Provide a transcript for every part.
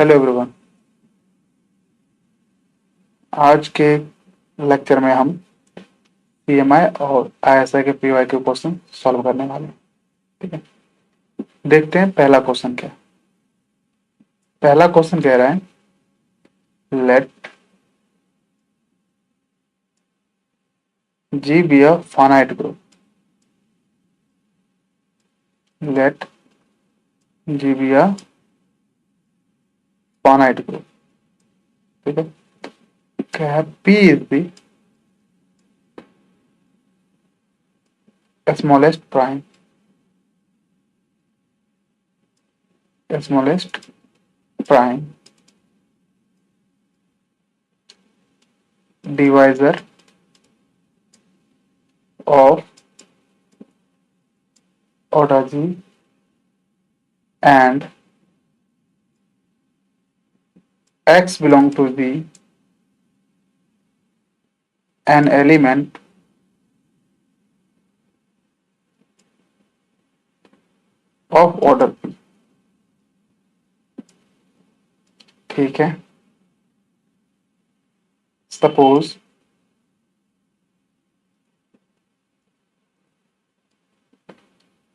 Hello everyone. आज के lecture में हम पीएमआई और आईएसआई के पीवाई के क्वेश्चन सॉल्व करने वाले हैं। ठीक है, देखते हैं पहला क्वेश्चन क्या है। पहला क्वेश्चन कह रहा है let G be a finite group. Let G be a finite group. ठीक है, क्या है P is the smallest prime, smallest prime divisor of order G and X belong to the an element of order P। ठीक है, suppose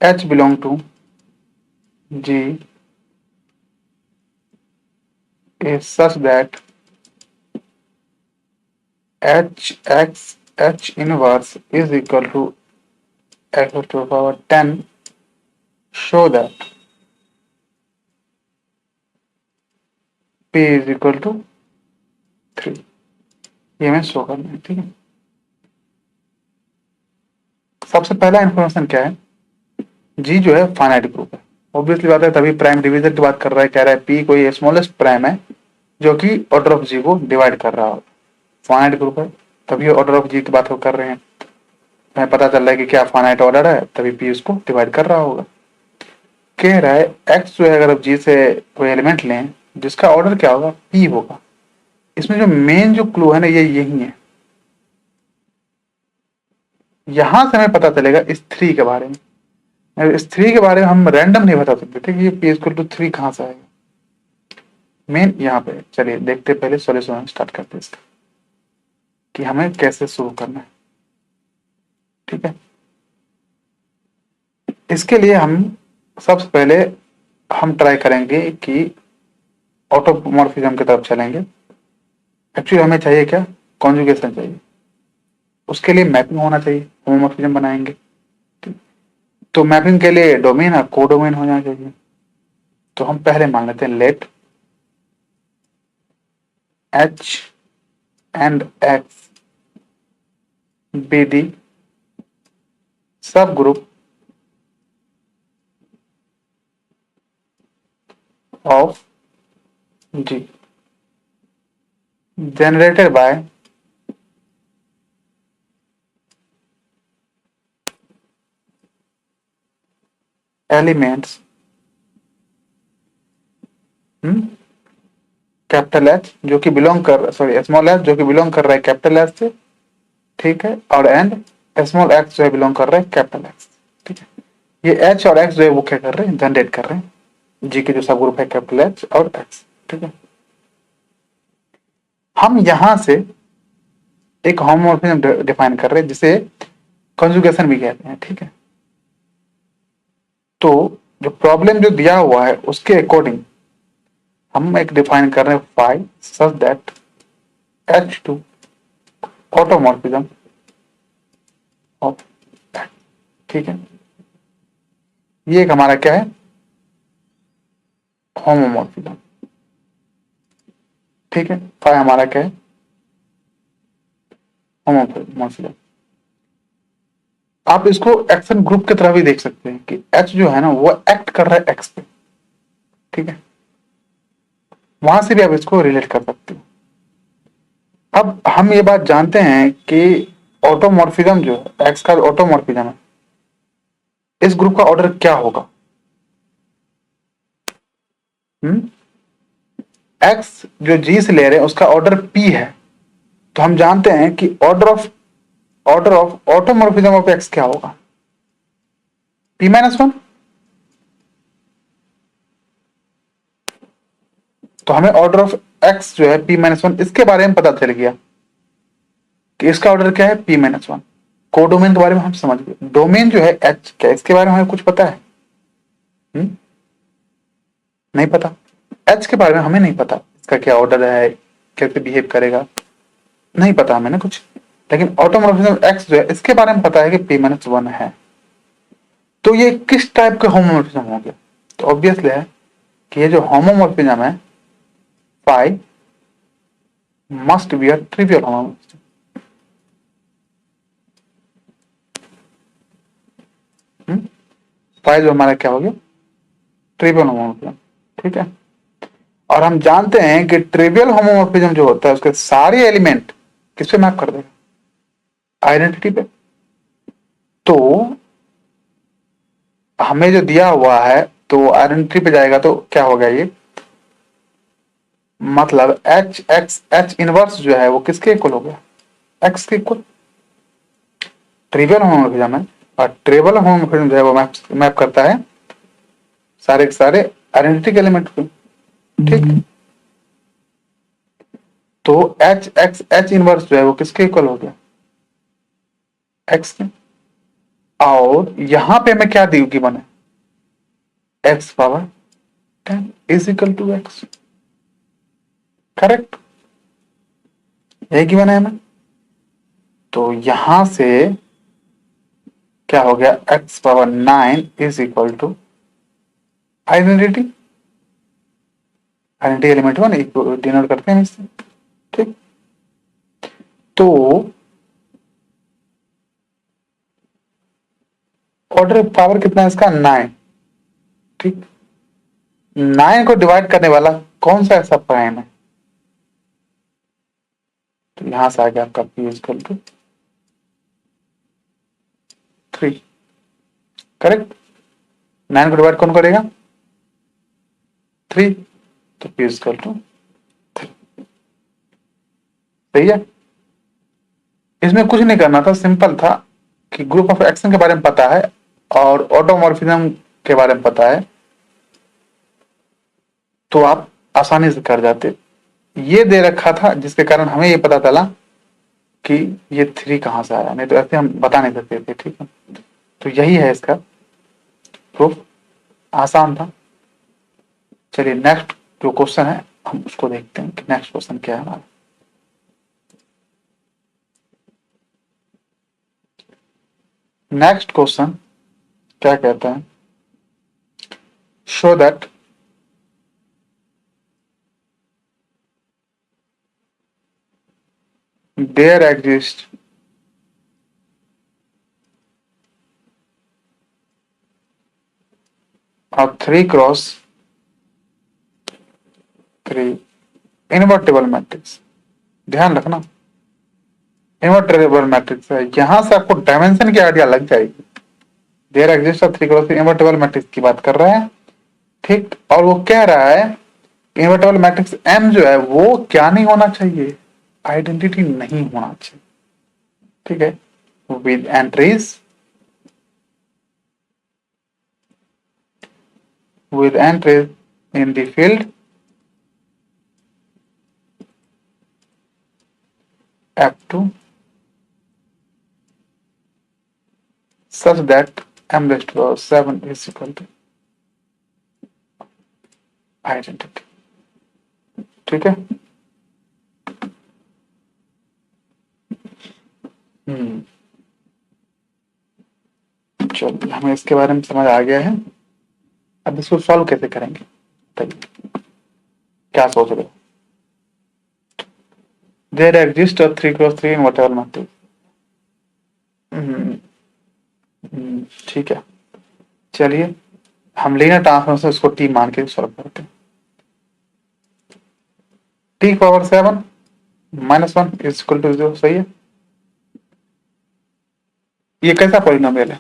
H belong to G is such that H inverse is equal to x to the power 10, show that P is equal to 3। ये हमें show करना है। ठीक है, सबसे पहला इंफॉर्मेशन क्या है, G जो है फाइनाइट ग्रुप है। ऑब्वियसली बात है, तभी प्राइम डिवीजन की बात कर रहा है, कह रहा है P कोई स्मॉलेस्ट प्राइम है जो कि ऑर्डर ऑफ G को डिवाइड कर रहा हो। फाइनाइट ग्रुप है तभी ऑर्डर ऑफ G की बात कर रहे हैं। हमें पता चल रहा है कि क्या फाइनाइट ऑर्डर है, तभी P उसको डिवाइड कर रहा होगा। कह रहा है X जो है अगर आप G से कोई एलिमेंट लें जिसका ऑर्डर क्या होगा, P होगा। इसमें जो मेन जो क्लू है ना, ये यही है। यहां से हमें पता चलेगा इस 3 के बारे में। इस 3 के बारे में हम रैंडम नहीं बता सकते थे कि ये P इक्वल टू 3 कहां से आएगा। मेन यहाँ पे चलिए देखते पहले सॉल्यूशन स्टार्ट करते हैं इसका कि हमें कैसे शुरू करना है। ठीक है, इसके लिए हम सबसे पहले हम ट्राई करेंगे कि ऑटोमॉर्फिज्म की तरफ चलेंगे। एक्चुअली हमें चाहिए क्या, कॉन्जुगेशन चाहिए। उसके लिए मैपिंग होना चाहिए, होमोमॉर्फिज्म बनाएंगे। तो मैपिंग के लिए डोमेन और कोडोमेन होना चाहिए। तो हम पहले मान लेते हैं late H and X be the subgroup of G generated by elements capital H जो कि बिलोंग कर स्मॉल h जो कि बिलोंग कर रहा है कैपिटल H से। ठीक है, और एंड स्मॉल x जो है बिलोंग कर रहा है कैपिटल X। ठीक है, ये H और X जो है वो क्या कर रहे हैं, जनरेट कर रहे हैं G के जो सब ग्रुप है कैपिटल H और X। ठीक है, हम यहां से एक होमोमॉर्फिज्म डिफाइन कर रहे हैं जिसे कंजुगेशन भी कहते हैं। ठीक है, तो जो प्रॉब्लम जो दिया हुआ है उसके अकॉर्डिंग हम एक डिफाइन कर रहे हैं phi such that H2 automorphism of. ठीक है, ये एक हमारा क्या है, होमोमॉर्फिज्म। ठीक है, फाई हमारा क्या है, होमोमॉर्फिज्म। आप इसको एक्शन ग्रुप की तरह भी देख सकते हैं कि H जो है ना वो एक्ट कर रहा है X पे। ठीक है, वहां से भी आप इसको रिलेट कर सकते हो। अब हम ये बात जानते हैं कि ऑटोमॉर्फिज्म जो है X का ऑटोमॉर्फिज्म है, इस ग्रुप का ऑर्डर क्या होगा। X जो G से ले रहे हैं उसका ऑर्डर P है, तो हम जानते हैं कि order of automorphism of X क्या होगा, P-1। तो हमें ऑर्डर ऑफ एक्स जो है p-1 इसके बारे में पता चल गया कि इसका ऑर्डर क्या है p-1। कोडोमेन के बारे में हम समझ गए। डोमेन जो है एच क्या इसके बारे में हमें कुछ पता है? नहीं पता। एच के बारे में हमें नहीं पता, इसका क्या ऑर्डर है, कैसे बिहेव करेगा, नहीं पता हमें ना कुछ। लेकिन ऑटोमॉर्फिज्म एक्स जो है इसके बारे में पता है कि p-1 है। तो ये किस टाइप का होमोमॉर्फिज्म हो गया? तो ऑब्वियसली है कि ये जो होमोमॉर्फिज्म है phi must be a trivial homomorphism. Phi जो हमारा क्या हो गया? Trivial homomorphism. ठीक है। और हम जानते हैं कि ट्रिवियल होमोमॉर्फिज्म जो होता है उसके सारे एलिमेंट किस पे मैप कर देगा? आइडेंटिटी पे। तो हमें जो दिया हुआ है तो आइडेंटिटी पे जाएगा तो क्या होगा ये? मतलब एच एक्स एच इनवर्स जो है वो किसके इक्वल हो गया? एक्स के इक्वल। ट्रिवियल होमोमॉर्फिज्म है और ट्रिवियल होमोमॉर्फिज्म जो है वो मैप करता है सारे के सारे आइडेंटिटी के एलिमेंट को। ठीक। तो एच एक्स एच इनवर्स जो है वो किसके इक्वल हो गया? एक्स के। और यहां पे हमें क्या दी गिवन है? X power 10 is equal to x. Correct, यही गिवन है हमें। तो यहां से क्या हो गया? X power 9 is equal to identity. Identity element 1 denote करते हैं इससे। ठीक। तो ऑर्डर पावर कितना है इसका? 9। ठीक। 9 को डिवाइड करने वाला कौन सा ऐसा प्राइम है? तो यहां से आ गया आपका p इक्वल टू 3। करेक्ट। 9 को डिवाइड कौन करेगा? 3। तो p इक्वल टू 3। सही है। इसमें कुछ नहीं करना था, सिंपल था कि ग्रुप ऑफ एक्शन के बारे में पता है और ऑटोमॉर्फिज्म के बारे में पता है तो आप आसानी से कर जाते। ये दे रखा था जिसके कारण हमें ये पता चला कि ये 3 कहां से आया, नहीं तो ऐसे हम बता नहीं सकते थे। ठीक है। तो यही है इसका प्रूफ। आसान था। चलिए नेक्स्ट जो क्वेश्चन है हम उसको देखते हैं कि नेक्स्ट क्वेश्चन क्या है हमारा। नेक्स्ट क्वेश्चन क्या कहता है? Show that there exist a 3x3 invertible matrix. ध्यान रखना इनवर्टेबल मैट्रिक्स है, यहां से आपको डायमेंशन की आइडिया लग जाएगी। There exist a 3x3 invertible matrix की बात कर रहे हैं। ठीक। और वो कह रहा है इनवर्टेबल मैट्रिक्स M जो है वो क्या नहीं होना चाहिए? आइडेंटिटी नहीं होना चाहिए। ठीक है। With entries in the field F2 such that m raised to the power 7 is equal to identity. ठीक है। चलो हमें इसके बारे में समझ आ गया है। अब इसको सॉल्व कैसे करेंगे? क्या सोच रहे हो? There exist a 3x3 invertible matrix. ठीक है। चलिए हम लीनियर ट्रांसफॉर्म से उसको टी मान के सॉल्व करते हैं। T power 7 -1 is equal to 0। सही है। ये कैसा पॉलिनोमियल है?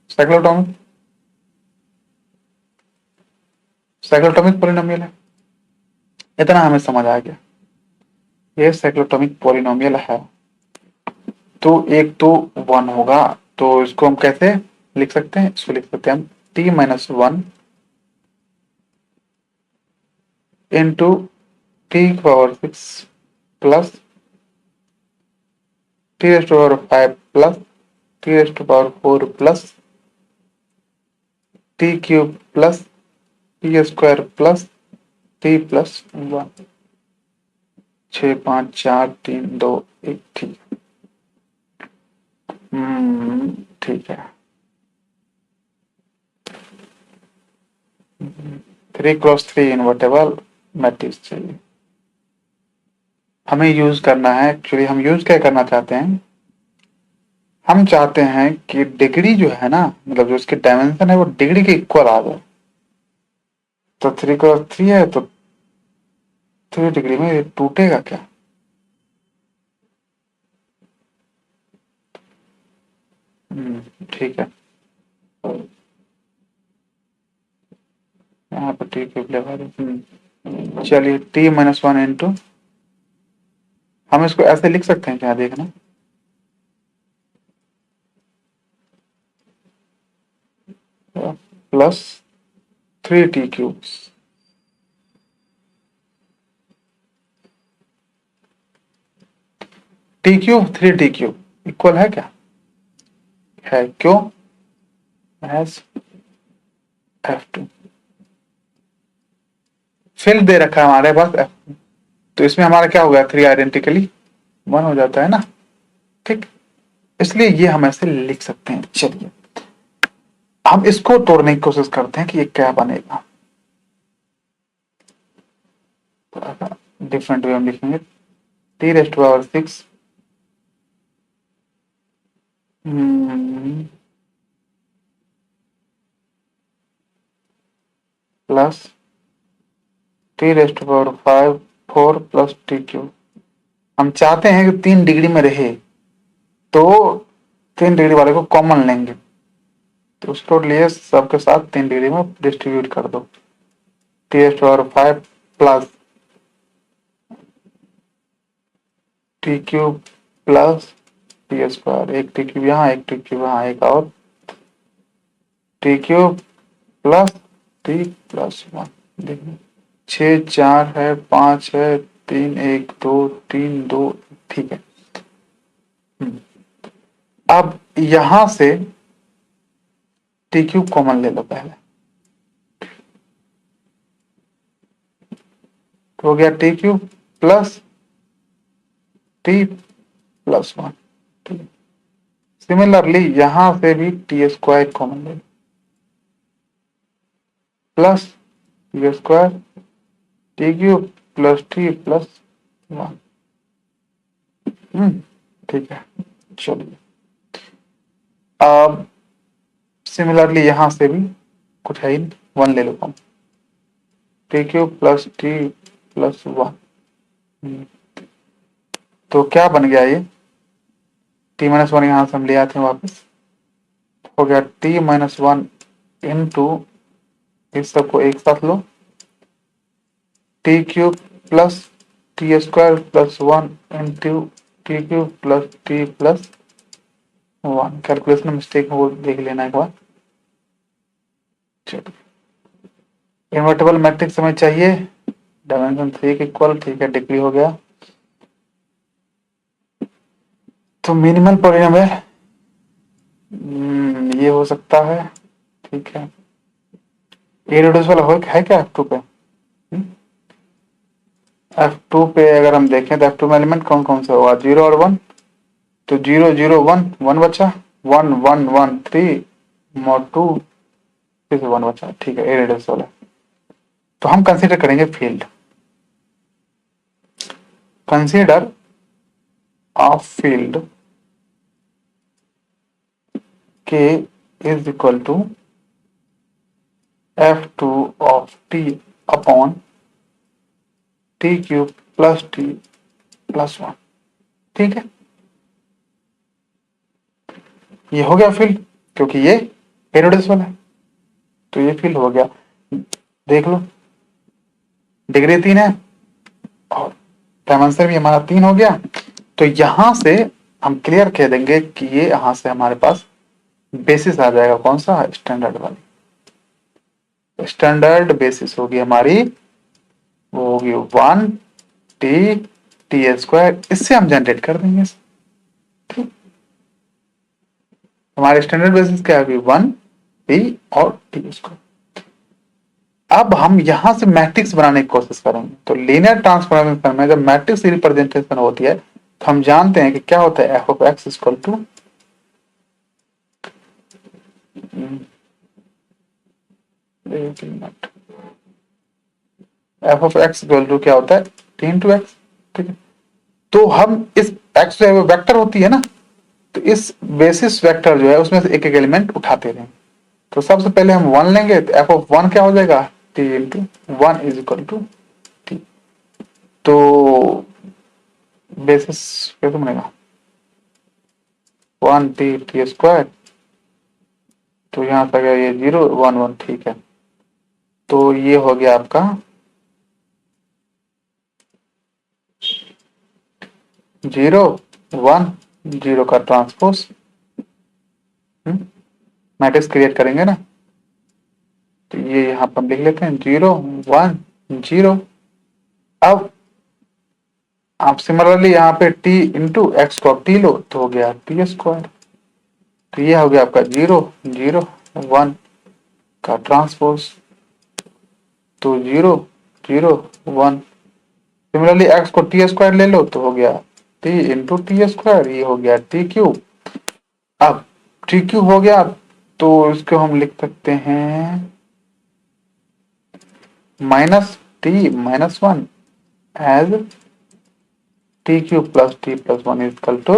साइक्लोटॉमिक। साइक्लोटॉमिक पॉलिनोमियल है। इतना हमें समझ आ गया। ये साइक्लोटॉमिक पॉलिनोमियल है। तो एक तो 1 होगा, तो इसको हम कैसे लिख सकते हैं? इसको लिख सकते हैं हम t-1 इंटू टी की power 6 plus T raised to power 5 plus T raised to power 4 plus T cube plus T square plus T plus 1। 6 5 4 3 2 1 ठीक। ठीक है। 3 × 3 इनवर्टेबल मैट्रिक्स चाहिए हमें यूज करना है। एक्चुअली हम यूज क्या करना चाहते हैं, हम चाहते हैं कि डिग्री जो है ना, मतलब जो उसकी डायमेंशन है वो डिग्री के इक्वल आ जाए। तो 3 × 3 है तो 3 डिग्री में ये टूटेगा क्या? ठीक है। यहाँ पर टी क्यूब लगा दो। चलिए t-1 इंटू, हम इसको ऐसे लिख सकते हैं क्या, देखना। Plus 3t³ t³ 3t³ equal है क्या? है। क्यों? एज F2 फील्ड दे रखा है हमारे पास F2, तो इसमें हमारा क्या होगा, 3 आइडेंटिकली 1 हो जाता है ना। ठीक, इसलिए ये हम ऐसे लिख सकते हैं। चलिए हम इसको तोड़ने की कोशिश करते हैं कि ये क्या बनेगा। तो डिफरेंट वे हम लिखेंगे t⁻6 plus t⁻5 4 plus t³ हम चाहते हैं कि 3 डिग्री में रहे, तो 3 डिग्री वाले को कॉमन लेंगे, तो उसको लिए सबके साथ 3 डिग्री में डिस्ट्रीब्यूट कर दो। t⁻5 plus t³ plus t², एक t³ यहाँ, एक t³ यहाँ, एक और t³ प्लस t+1। देखिए 6 4 है, 5 है, 3 1 2 3 2। ठीक है। अब यहां से t³ कॉमन ले लो पहले, तो हो गया t³ प्लस t+1। ठीक है। सिमिलरली यहां से भी t² कॉमन ले लो, plus t² t³ plus t+1। ठीक है। चलिए अब सिमिलरली यहां से भी कुछ है ही नहीं, 1 ले लो कम, t³ प्लस t+1। तो क्या बन गया ये, t-1 यहां से हम ले आते हैं वापस, हो गया t-1 इंटू, इस सबको एक साथ लो, t³ plus t² plus 1 into t³ plus t+1। Calculation mistake हो देख लेना एक बार। चलो इन्वर्टेबल मैट्रिक्स हमें चाहिए, डायमेंशन 3 के इक्वल। ठीक है, डिग्री हो गया। तो मिनिमल पॉलिनोमियल ये हो सकता है। ठीक है, इरेड्यूसिबल हो है क्या F2 पे? F2 पे अगर हम देखें तो F2 में एलिमेंट कौन कौन सा होगा, 0 और 1। तो 0 0 1 1 बचा, 1 1 1 3 mod 2 फिर से 1 बचा। ठीक है, इरेड्यूसिबल है। तो हम कंसीडर करेंगे field, consider of field K is equal to F2 of T upon t³ plus t+1। ठीक है, ये हो गया फील्ड, क्योंकि ये इरेड्यूसिबल है, तो ये फील्ड हो गया। देख लो डिग्री 3 है और डायमेंशन भी हमारा 3 हो गया। तो यहां से हम क्लियर कह देंगे कि ये यहां से हमारे पास बेसिस आ जाएगा, कौन सा, स्टैंडर्ड वाली। स्टैंडर्ड बेसिस होगी हमारी वो होगी 1 टी स्क्वायर, इससे हम जनरेट कर देंगे। ठीक, हमारे स्टैंडर्ड बेसिस क्या होगी 1 टी और टी स्क्वायर। अब हम यहां से मैट्रिक्स बनाने की कोशिश करेंगे। तो लीनियर ट्रांसफॉर्मेशन में जब मैट्रिक्स रिप्रेजेंटेशन होती है तो हम जानते हैं कि क्या होता है, F of X equal to F of X equal to क्या होता है, टी इंटू एक्स। ठीक है, तो हम इस एक्स जो है वो वेक्टर होती है ना, तो इस बेसिस वेक्टर जो है उसमें से एक एक एलिमेंट उठाते रहेंगे। तो सबसे पहले हम 1 लेंगे, तो एफ ऑफ 1 क्या हो जाएगा, T into 1 is equal to T. तो बेसिस कैसे बनेगा, 1 टी स्क्वायर, तो यहां से आ गया ये 0 1 1, ठीक है। तो ये हो गया आपका 0 1 0 का ट्रांसपोज। मैट्रिक्स क्रिएट करेंगे ना, तो ये यहां पर लिख लेते हैं 0 1 0। अब आप सिमिलरली यहाँ पे t इंटू एक्स को टी लो तो हो गया टी स्क्वायर। तो ये हो गया आपका 0 0 1 का ट्रांसपोज। तो 0 0 1, सिमिलरली एक्स को टी स्क्वायर ले लो तो हो गया टी इंटू टी स्क्वायर, ये हो गया टी क्यूब। अब टी क्यूब हो गया, तो इसको हम लिख सकते हैं -t - 1 as T cube plus T plus 1 is equal to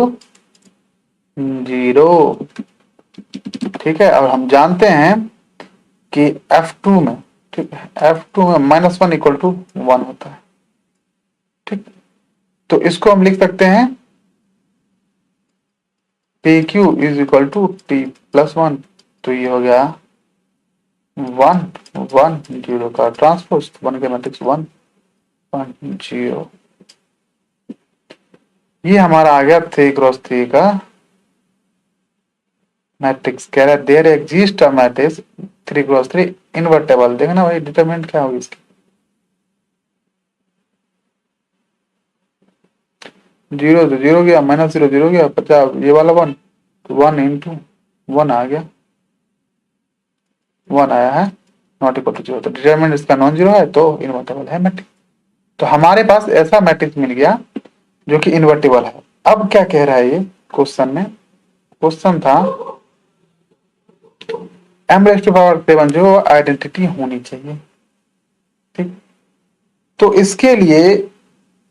0। ठीक है, और हम जानते हैं कि F2 में, ठीक है, F2 में -1 इक्वल टू 1 होता है। ठीक, तो इसको हम लिख सकते हैं P Q is equal to T plus 1। तो ये हो गया 1 1 0 का ट्रांसपोज, 1 के मैट्रिक्स 1 1 0। ये हमारा आ गया 3x3 का मैट्रिक्स। कह रहा है there exist a matrix 3x3 invertible. देखना भाई डिटरमिनेंट क्या होगी इसकी, 0 तो 0 गया, -0 0 गया, 50 ये वाला 1, तो 1 इंटू 1 आ गया, 1 आया है, नॉट इक्वल टू 0। तो डिटरमिनेंट इसका नॉन जीरो है तो इनवर्टेबल है मैट्रिक्स। तो हमारे पास ऐसा मैट्रिक्स मिल गया जो कि इन्वर्टेबल है। अब क्या कह रहा है ये क्वेश्चन में, क्वेश्चन था m⁻⁷ जो आइडेंटिटी होनी चाहिए। ठीक, तो इसके लिए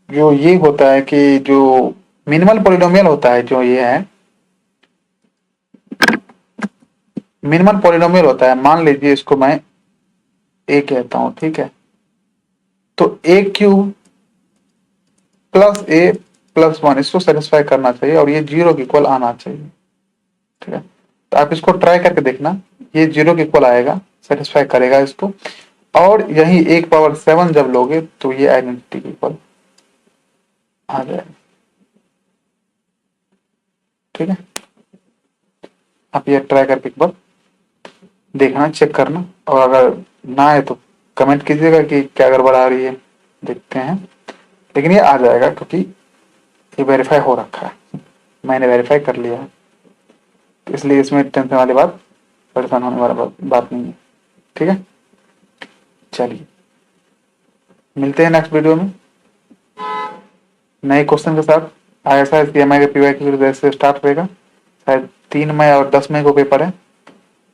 जो ये होता है कि जो मिनिमल पॉलिनोमियल होता है, जो ये है मिनिमल पॉलिनोमियल होता है, मान लीजिए इसको मैं a कहता हूं, ठीक है, तो a³ प्लस a प्लस 1 इसको सेटिस्फाई करना चाहिए और ये 0 के इक्वल आना चाहिए। ठीक है, तो आप इसको ट्राई करके देखना, ये 0 के इक्वल आएगा, सेटिस्फाई करेगा इसको। और यही 1⁻7 जब लोगे तो ये आइडेंटिटी के इक्वल आ जाएगा। ठीक है, आप ये ट्राई करके एक बार देखना, चेक करना, और अगर ना आए तो कमेंट कीजिएगा कि क्या गड़बड़ आ रही है, देखते हैं। लेकिन ये आ जाएगा क्योंकि ये वेरीफाई हो रखा है, मैंने वेरीफाई कर लिया है, तो इसलिए इसमें टेंशन वाली बात, परेशान होने वाला बात नहीं है। ठीक है, चलिए मिलते हैं नेक्स्ट वीडियो में नए क्वेश्चन के साथ। ISI CMI के PY की जैसे स्टार्ट रहेगा, शायद 3 मई और 10 मई को पेपर है।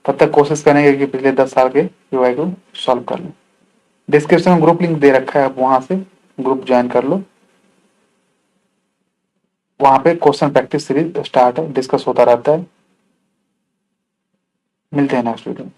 तब तक कोशिश करेंगे कि पिछले 10 साल के PY को सॉल्व कर लें। डिस्क्रिप्शन में ग्रुप लिंक दे रखा है, आप वहां से ग्रुप ज्वाइन कर लो। वहां पे क्वेश्चन प्रैक्टिस सीरीज स्टार्ट है, डिस्कस होता रहता है। मिलते हैं नेक्स्ट वीडियो में।